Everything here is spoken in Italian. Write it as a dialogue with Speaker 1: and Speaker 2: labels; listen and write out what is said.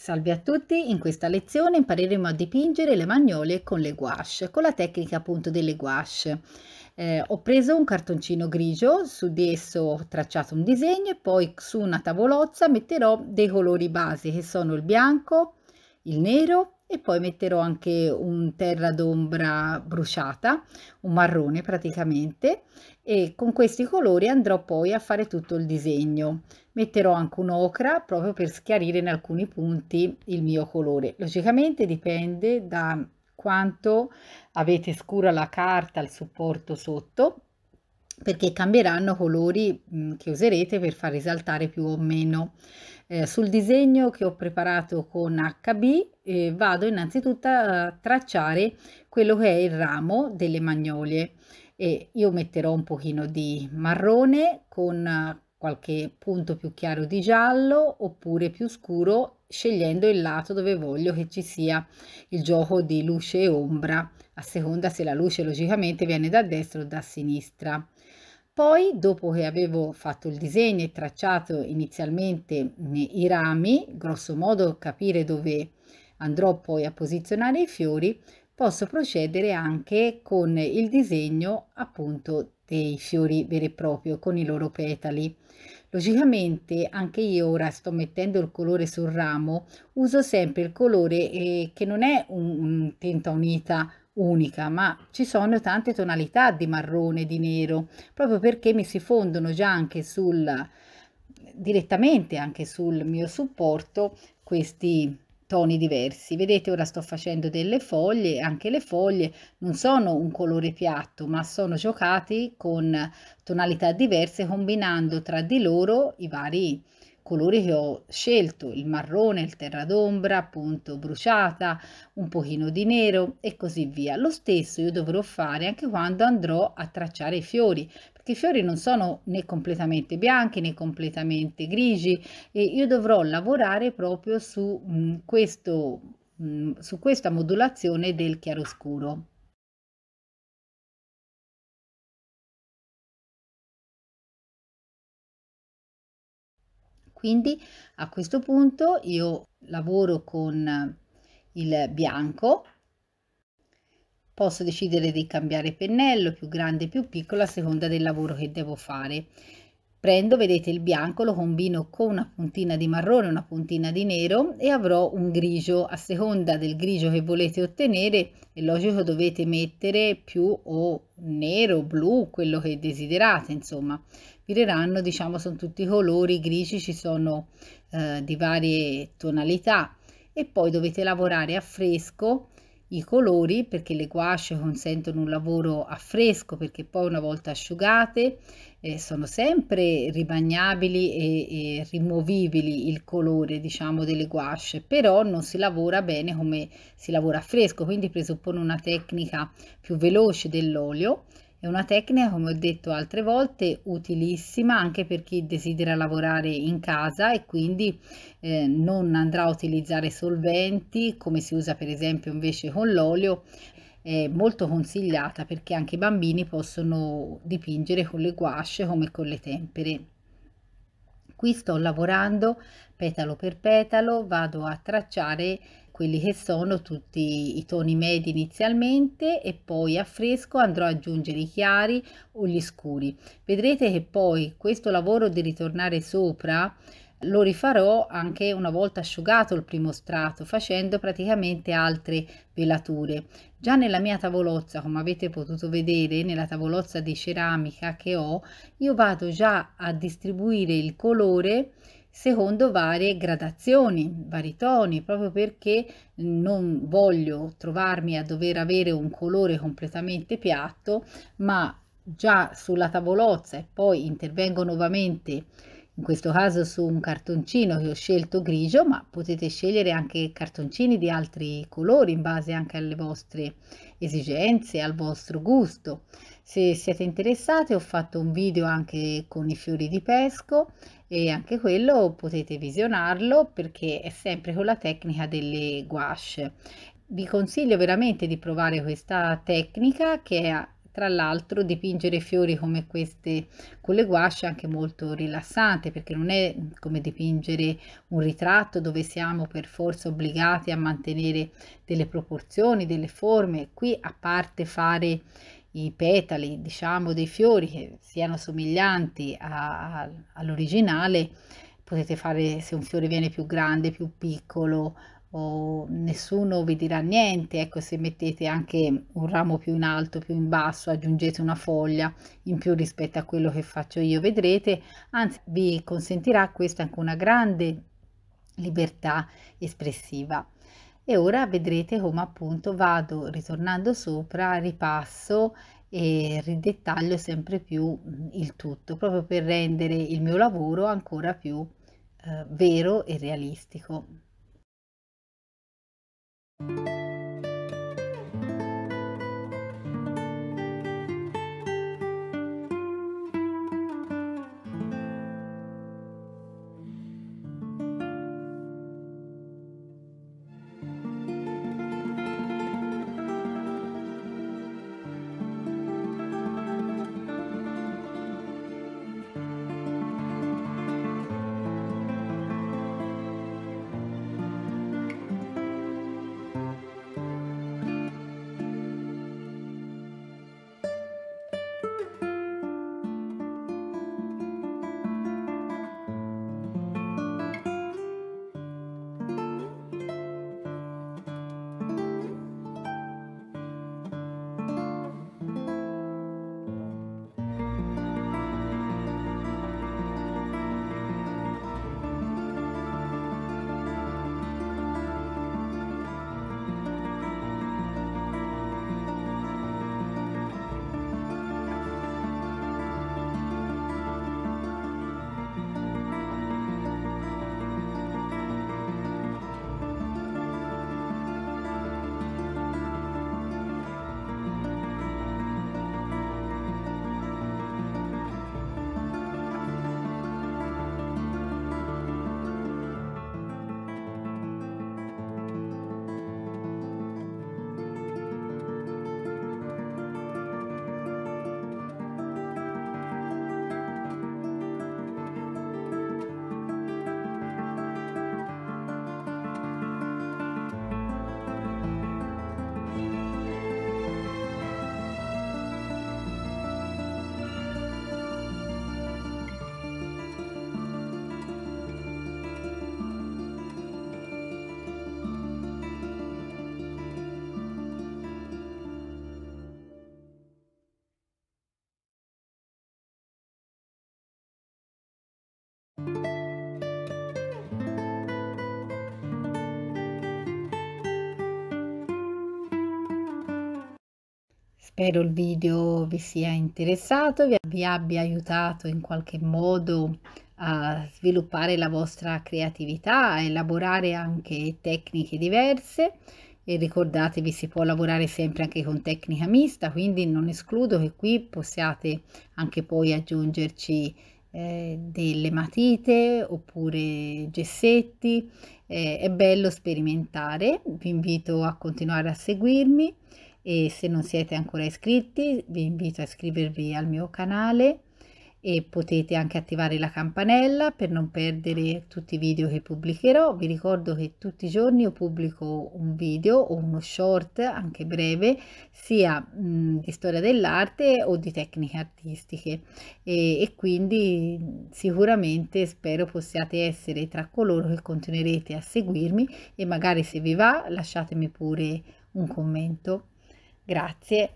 Speaker 1: Salve a tutti, in questa lezione impareremo a dipingere le magnolie con le gouache, con la tecnica appunto delle gouache. Ho preso un cartoncino grigio, su di esso ho tracciato un disegno e poi su una tavolozza metterò dei colori base che sono il bianco, il nero e poi metterò anche un terra d'ombra bruciata, un marrone praticamente, e con questi colori andrò poi a fare tutto il disegno. Metterò anche un'ocra proprio per schiarire in alcuni punti il mio colore. Logicamente dipende da quanto avete scura la carta, il supporto sotto, perché cambieranno colori che userete per far risaltare più o meno. Sul disegno che ho preparato con HB vado innanzitutto a tracciare quello che è il ramo delle magnolie e io metterò un pochino di marrone con qualche punto più chiaro di giallo oppure più scuro, scegliendo il lato dove voglio che ci sia il gioco di luce e ombra, a seconda se la luce logicamente viene da destra o da sinistra. Poi, dopo che avevo fatto il disegno e tracciato inizialmente i rami, grosso modo capire dove andrò poi a posizionare i fiori, posso procedere anche con il disegno appunto dei fiori veri e propri, con i loro petali. Logicamente anche io ora sto mettendo il colore sul ramo, uso sempre il colore che non è un tinta unita unica, ma ci sono tante tonalità di marrone, di nero, proprio perché mi si fondono già anche direttamente anche sul mio supporto questi toni diversi. Vedete, ora sto facendo delle foglie, anche le foglie non sono un colore piatto, ma sono giocati con tonalità diverse, combinando tra di loro i vari colori che ho scelto, il marrone, il terra d'ombra, appunto bruciata, un pochino di nero e così via. Lo stesso io dovrò fare anche quando andrò a tracciare i fiori, perché i fiori non sono né completamente bianchi né completamente grigi e io dovrò lavorare proprio su su questa modulazione del chiaroscuro. Quindi a questo punto io lavoro con il bianco, posso decidere di cambiare pennello, più grande, più piccolo, a seconda del lavoro che devo fare. Prendo, vedete, il bianco, lo combino con una puntina di marrone, una puntina di nero e avrò un grigio. A seconda del grigio che volete ottenere, è logico dovete mettere più o nero, blu, quello che desiderate, insomma. Vireranno, diciamo, sono tutti colori grigi, ci sono di varie tonalità e poi dovete lavorare a fresco i colori perché le gouache consentono un lavoro a fresco perché poi una volta asciugate sono sempre ribagnabili e rimovibili il colore diciamo delle gouache, però non si lavora bene come si lavora a fresco, quindi presuppone una tecnica più veloce dell'olio. È una tecnica, come ho detto altre volte, utilissima anche per chi desidera lavorare in casa e quindi non andrà a utilizzare solventi come si usa per esempio invece con l'olio. È molto consigliata perché anche i bambini possono dipingere con le gouache come con le tempere. Qui sto lavorando petalo per petalo, vado a tracciare quelli che sono tutti i toni medi inizialmente e poi a fresco andrò ad aggiungere i chiari o gli scuri. Vedrete che poi questo lavoro di ritornare sopra lo rifarò anche una volta asciugato il primo strato, facendo praticamente altre velature. Già nella mia tavolozza, come avete potuto vedere, nella tavolozza di ceramica che ho, io vado già a distribuire il colore secondo varie gradazioni, vari toni, proprio perché non voglio trovarmi a dover avere un colore completamente piatto, ma già sulla tavolozza e poi intervengo nuovamente in questo caso su un cartoncino che ho scelto grigio, ma potete scegliere anche cartoncini di altri colori in base anche alle vostre esigenze, al vostro gusto. Se siete interessati ho fatto un video anche con i fiori di pesco e anche quello potete visionarlo perché è sempre con la tecnica delle gouache. Vi consiglio veramente di provare questa tecnica che è Tra l'altro dipingere fiori come queste con le gouache è anche molto rilassante, perché non è come dipingere un ritratto dove siamo per forza obbligati a mantenere delle proporzioni, delle forme. Qui, a parte fare i petali, diciamo, dei fiori che siano somiglianti all'originale, potete fare, se un fiore viene più grande, più piccolo, o nessuno vi dirà niente. Ecco, se mettete anche un ramo più in alto, più in basso, aggiungete una foglia in più rispetto a quello che faccio io, vedrete, anzi vi consentirà questa anche una grande libertà espressiva. E ora vedrete come appunto vado ritornando sopra, ripasso e ridettaglio sempre più il tutto, proprio per rendere il mio lavoro ancora più vero e realistico. Spero il video vi sia interessato, vi abbia aiutato in qualche modo a sviluppare la vostra creatività, a elaborare anche tecniche diverse. E ricordatevi, si può lavorare sempre anche con tecnica mista, quindi non escludo che qui possiate anche poi aggiungerci delle matite oppure gessetti. È bello sperimentare, vi invito a continuare a seguirmi. E se non siete ancora iscritti, vi invito a iscrivervi al mio canale e potete anche attivare la campanella per non perdere tutti i video che pubblicherò. Vi ricordo che tutti i giorni io pubblico un video o uno short, anche breve, sia di storia dell'arte o di tecniche artistiche, e quindi sicuramente spero possiate essere tra coloro che continuerete a seguirmi, e magari, se vi va, lasciatemi pure un commento. Grazie.